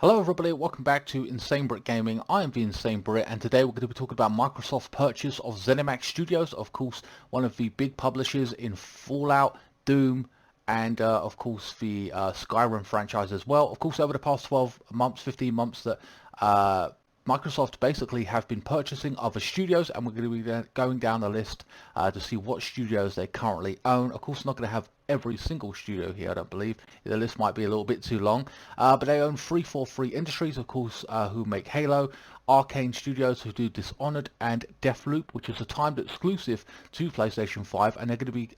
Hello everybody, welcome back to INSANEBRIT Gaming. I am the INSANEBRIT and today we're going to be talking about Microsoft's purchase of ZeniMax Studios, of course one of the big publishers in Fallout, Doom and of course the Skyrim franchise as well. Of course over the past 12 months, 15 months that Microsoft basically have been purchasing other studios, and we're going to be going down the list to see what studios they currently own. Of course, not going to have every single studio here, I don't believe. The list might be a little bit too long, but they own 343 Industries, of course, who make Halo, Arcane Studios, who do Dishonored, and Deathloop, which is a timed exclusive to PlayStation 5, and they're going to be,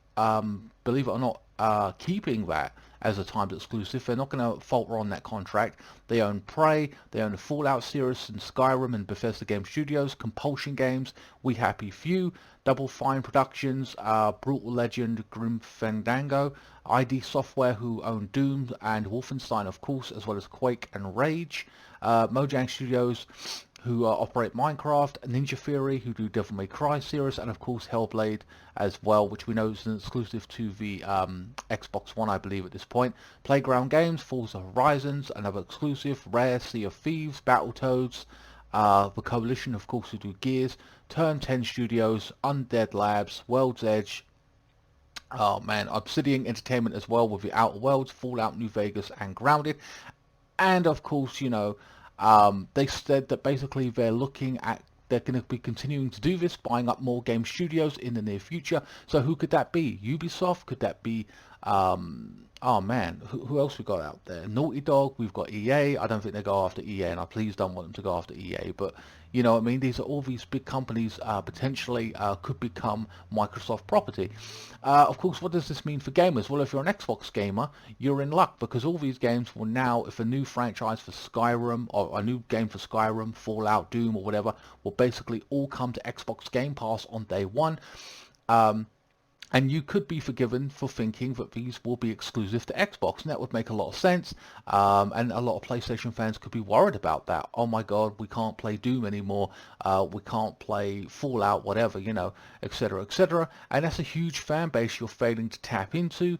believe it or not, keeping that as a timed exclusive. They're not going to falter on that contract. They own Prey, they own the Fallout series and Skyrim and Bethesda Game Studios, Compulsion Games, We Happy Few, Double Fine Productions, Brutal Legend, Grim Fandango, ID Software, who own Doom and Wolfenstein, of course, as well as Quake and Rage, Mojang Studios, who operate Minecraft, Ninja Theory, who do Devil May Cry series, and of course Hellblade as well, which we know is an exclusive to the Xbox One, I believe, at this point. Playground Games, Forza Horizons, another exclusive, Rare, Sea of Thieves, Battletoads, the Coalition, of course, who do Gears, Turn 10 Studios, Undead Labs, World's Edge, oh man, Obsidian Entertainment as well with the Outer Worlds, Fallout New Vegas, and Grounded, and of course, you know, they said that basically they're looking at, they're going to be continuing to do this, buying up more game studios in the near future. So who could that be? Ubisoft? Could that be, oh man, who else we got out there? Naughty Dog, we've got EA. I don't think they go after EA, and I please don't want them to go after EA, but you know what I mean? These are all these big companies potentially could become Microsoft property. Of course, what does this mean for gamers? Well, if you're an Xbox gamer, you're in luck, because all these games will now, if a new franchise for Skyrim, or a new game for Skyrim, Fallout, Doom, or whatever, will basically all come to Xbox Game Pass on day one. And you could be forgiven for thinking that these will be exclusive to Xbox, and that would make a lot of sense. And a lot of PlayStation fans could be worried about that. Oh my God, we can't play Doom anymore. We can't play Fallout, whatever, you know, etc., etc. And that's a huge fan base you're failing to tap into,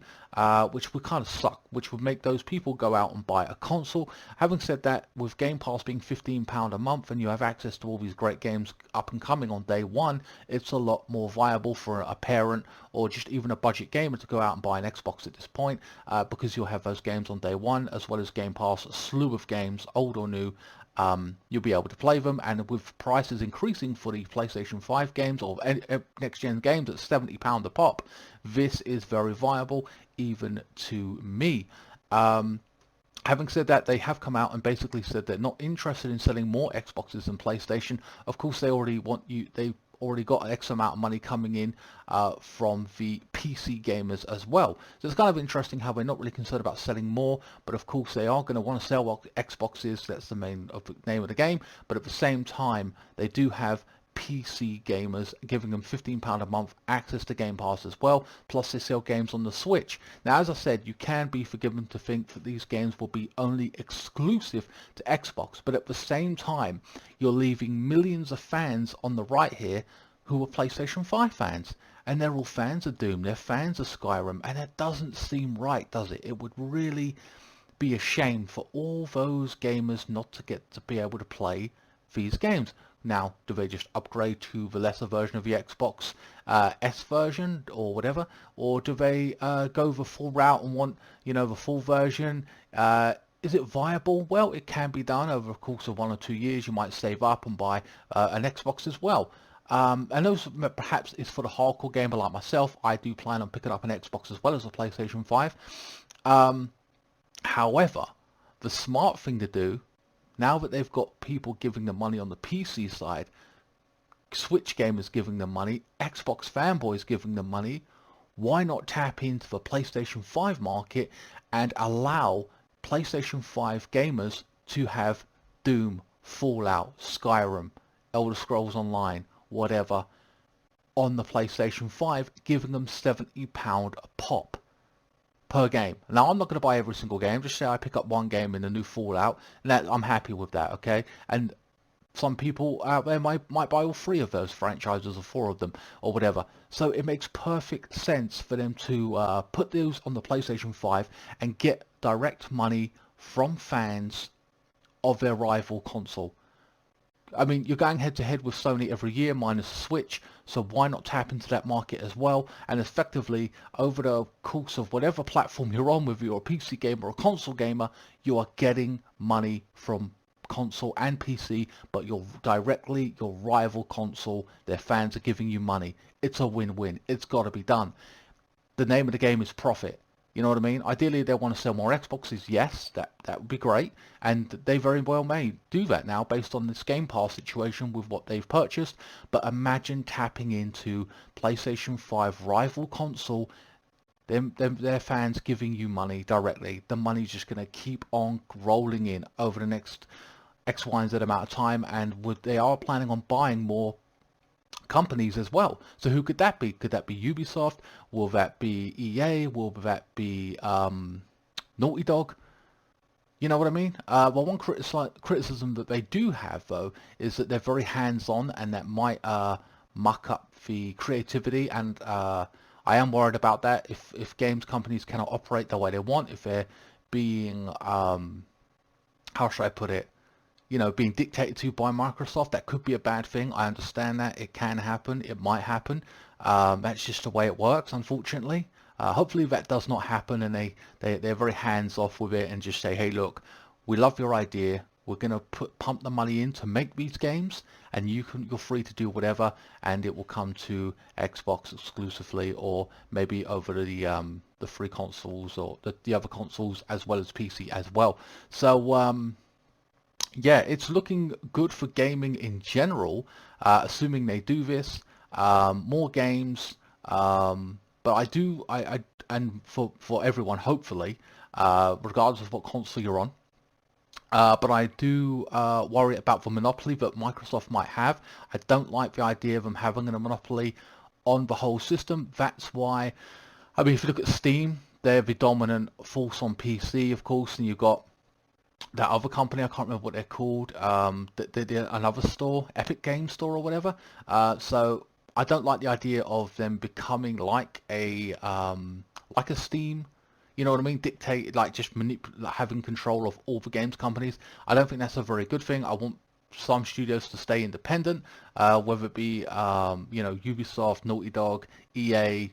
which would kind of suck, which would make those people go out and buy a console. Having said that, with Game Pass being £15 a month and you have access to all these great games up and coming on day one, it's a lot more viable for a parent or just even a budget gamer to go out and buy an Xbox at this point, because you'll have those games on day one, as well as Game Pass, a slew of games, old or new. You'll be able to play them, and with prices increasing for the PlayStation 5 games or next-gen games at £70 a pop, this is very viable even to me. Having said that, they have come out and basically said they're not interested in selling more Xboxes than PlayStation. Of course, they already already got an X amount of money coming in from the PC gamers as well. So it's kind of interesting how they're not really concerned about selling more, but of course they are going to want to sell Xboxes. That's the name of the game. But at the same time, they do have PC gamers, giving them £15 a month access to Game Pass as well, plus they sell games on the Switch. Now, as I said, you can be forgiven to think that these games will be only exclusive to Xbox, but at the same time, you're leaving millions of fans on the right here who are PlayStation 5 fans, and they're all fans of Doom, they're fans of Skyrim, and it doesn't seem right, does it? It would really be a shame for all those gamers not to get to be able to play these games. Now, do they just upgrade to the lesser version of the Xbox S version or whatever, or do they go the full route and want, you know, the full version? Is it viable? Well, it can be done over the course of 1 or 2 years. You might save up and buy an Xbox as well. And those perhaps is for the hardcore gamer like myself. I do plan on picking up an Xbox as well as a PlayStation 5. However, the smart thing to do, now that they've got people giving them money on the PC side, Switch gamers giving them money, Xbox fanboys giving them money, why not tap into the PlayStation 5 market and allow PlayStation 5 gamers to have Doom, Fallout, Skyrim, Elder Scrolls Online, whatever, on the PlayStation 5, giving them £70 a pop per game. Now, I'm not going to buy every single game. Just say I pick up one game in the new Fallout, and that, I'm happy with that, okay? And some people out there might buy all 3 of those franchises or 4 of them or whatever. So it makes perfect sense for them to put those on the PlayStation 5 and get direct money from fans of their rival console. I mean, you're going head to head with Sony every year minus Switch, so why not tap into that market as well? And effectively, over the course of whatever platform you're on, whether you're a PC gamer or a console gamer, you are getting money from console and PC, but your rival console, their fans are giving you money. It's a win-win. It's got to be done. The name of the game is profit. You know what I mean? Ideally, they want to sell more Xboxes. Yes, that would be great. And they very well may do that now based on this Game Pass situation with what they've purchased. But imagine tapping into PlayStation 5 rival console, their fans giving you money directly. The money's just going to keep on rolling in over the next X, Y, and Z amount of time. And they are planning on buying more companies as well. So who could that be? Could that be Ubisoft? Will that be EA? Will that be Naughty Dog? You know what I mean? Well, one criticism that they do have, though, is that they're very hands-on, and that might muck up the creativity. And I am worried about that. If games companies cannot operate the way they want, if they're being, how should I put it? You know, being dictated to by Microsoft, that could be a bad thing. I understand that. It can happen. It might happen. That's just the way it works, unfortunately. Hopefully that does not happen, and they're very hands-off with it and just say, hey, look, we love your idea. We're going to pump the money in to make these games, and you're free to do whatever, and it will come to Xbox exclusively, or maybe over the free consoles or the other consoles as well as PC as well. So, yeah, it's looking good for gaming in general, assuming they do this. More games, but and for everyone, hopefully, regardless of what console you're on. But I do worry about the monopoly that Microsoft might have. I don't like the idea of them having a monopoly on the whole system. That's why, I mean, if you look at Steam, they're the dominant force on PC, of course, and you've got that other company, I can't remember what they're called, another store, Epic Games Store or whatever. So I don't like the idea of them becoming like a Steam. You know what I mean? Dictate, like just having control of all the games companies. I don't think that's a very good thing. I want some studios to stay independent, whether it be you know, Ubisoft, Naughty Dog, EA,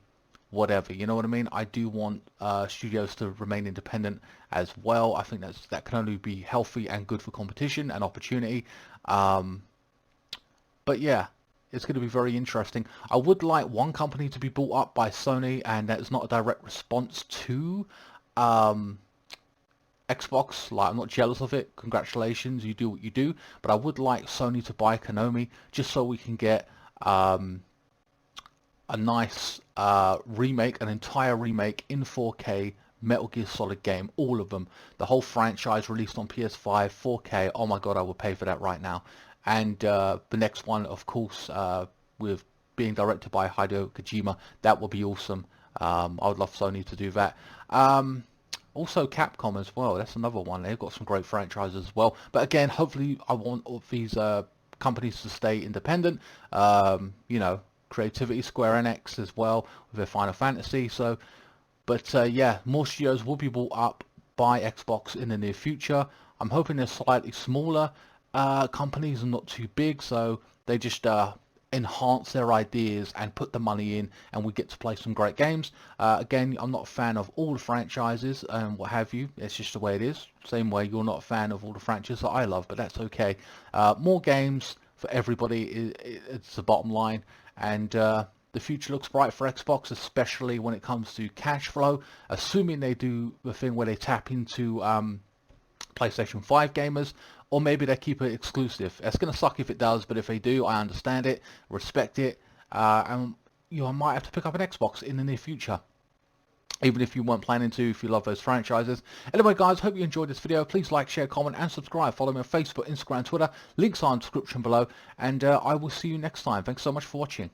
whatever, you know what I mean? I do want studios to remain independent as well. I think that can only be healthy and good for competition and opportunity. But yeah, it's going to be very interesting. I would like one company to be bought up by Sony, and that is not a direct response to Xbox. Like, I'm not jealous of it. Congratulations, you do what you do. But I would like Sony to buy Konami, just so we can get a nice remake, an entire remake in 4K Metal Gear Solid game, all of them, the whole franchise released on PS5, 4K. Oh my god, I would pay for that right now. And the next one, of course, with being directed by Hideo Kojima, that would be awesome. I would love Sony to do that. Also Capcom as well, that's another one. They've got some great franchises as well. But again, hopefully I want all of these companies to stay independent. You know, creativity, Square Enix as well with their Final Fantasy. So, but yeah, more studios will be bought up by Xbox in the near future. I'm hoping they're slightly smaller companies and not too big, so they just enhance their ideas and put the money in, and we get to play some great games. Again, I'm not a fan of all the franchises and what have you. It's just the way it is. Same way you're not a fan of all the franchises that I love, but that's okay. More games for everybody, it's the bottom line. And the future looks bright for Xbox, especially when it comes to cash flow, assuming they do the thing where they tap into PlayStation 5 gamers, or maybe they keep it exclusive. It's going to suck if it does, but if they do, I understand it, respect it, and you know, I might have to pick up an Xbox in the near future, even if you weren't planning to, if you love those franchises. Anyway guys, hope you enjoyed this video. Please like, share, comment and subscribe. Follow me on Facebook, Instagram, Twitter. Links are in the description below, and I will see you next time. Thanks so much for watching.